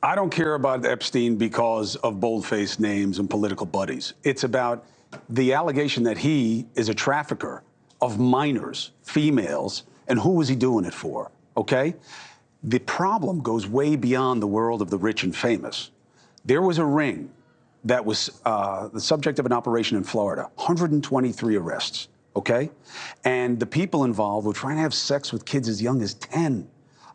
I don't care about Epstein because of bold-faced names and political buddies. It's about the allegation that he is a trafficker of minors, females, and who was he doing it for, okay? The problem goes way beyond the world of the rich and famous. There was a ring that was the subject of an operation in Florida, 123 arrests, okay? And the people involved were trying to have sex with kids as young as 10.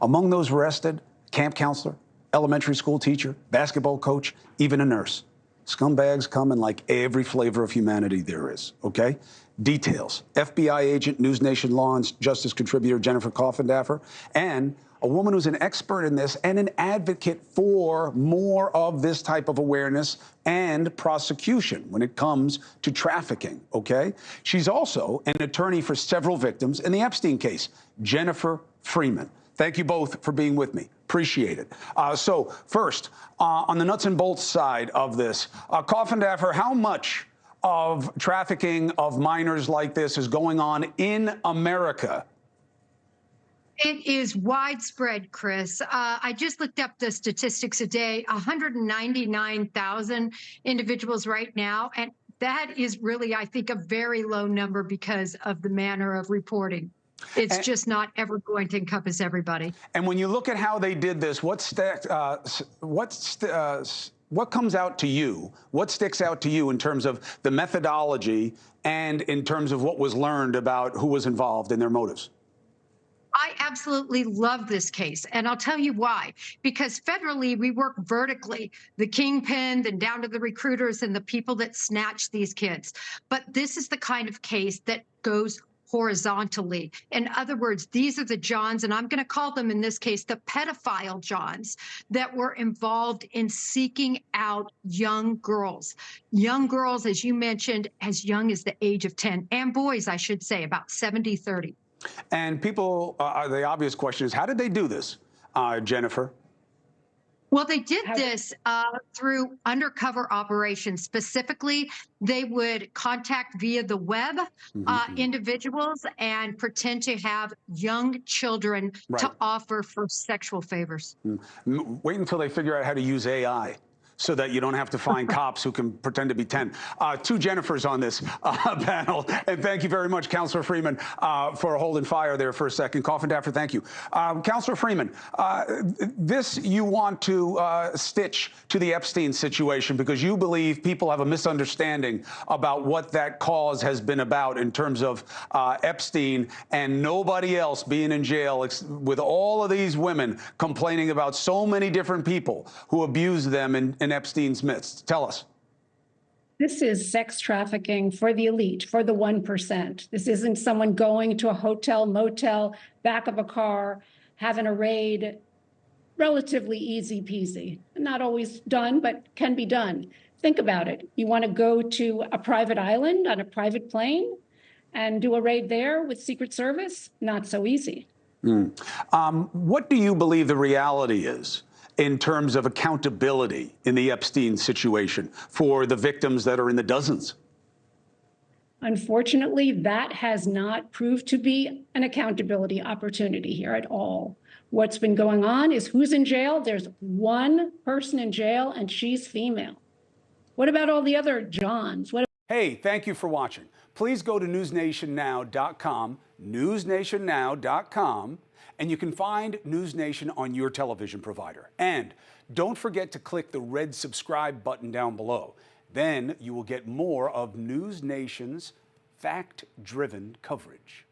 Among those arrested, camp counselor, elementary school teacher, basketball coach, even a nurse. Scumbags come in like every flavor of humanity there is, okay? Details: FBI agent, NewsNation law and justice contributor Jennifer Coffindaffer, and a woman who's an expert in this and an advocate for more of this type of awareness and prosecution when it comes to trafficking, okay? She's also an attorney for several victims in the Epstein case, Jennifer Freeman. Thank you both for being with me. Appreciate it. So first, on the nuts and bolts side of this, Coffindaffer, how much of trafficking of minors like this is going on in America? It is widespread, Chris. I just looked up the statistics today, 199,000 individuals right now. And that is really, I think, a very low number because of the manner of reporting. It's just not ever going to encompass everybody. And when you look at how they did this, what comes out to you? What sticks out to you in terms of the methodology and in terms of what was learned about who was involved and their motives? I absolutely love this case, and I'll tell you why. Because federally, we work vertically, the kingpin, then down to the recruiters and the people that snatch these kids. But this is the kind of case that goes horizontally. In other words, these are the Johns, and I'm going to call them in this case the pedophile Johns, that were involved in seeking out young girls. Young girls, as you mentioned, as young as the age of 10, and boys, I should say, about 70-30. And people, the obvious question is, how did they do this, Jennifer? Well, they did this through undercover operations. Specifically, they would contact via the web individuals and pretend to have young children to offer for sexual favors. Wait until they figure out how to use AI, so that you don't have to find cops who can pretend to be 10. Two Jennifers on this panel. And thank you very much, Counselor Freeman, for holding fire there for a second. Coffindaffer, thank you. Counselor Freeman, this you want to stitch to the Epstein situation because you believe people have a misunderstanding about what that cause has been about in terms of Epstein and nobody else being in jail, with all of these women complaining about so many different people who abuse them in Epstein's midst. Tell us. This is sex trafficking for the elite, for the 1%. This isn't someone going to a hotel, motel, back of a car, having a raid. Relatively easy peasy. Not always done, but can be done. Think about it. You want to go to a private island on a private plane and do a raid there with Secret Service? Not so easy. What do you believe the reality is in terms of accountability in the Epstein situation for the victims that are in the dozens? Unfortunately, that has not proved to be an accountability opportunity here at all. What's been going on is who's in jail? There's one person in jail, and she's female. What about all the other Johns? Hey, thank you for watching. Please go to newsnationnow.com, newsnationnow.com, and you can find NewsNation on your television provider. And don't forget to click the red subscribe button down below. Then you will get more of NewsNation's fact-driven coverage.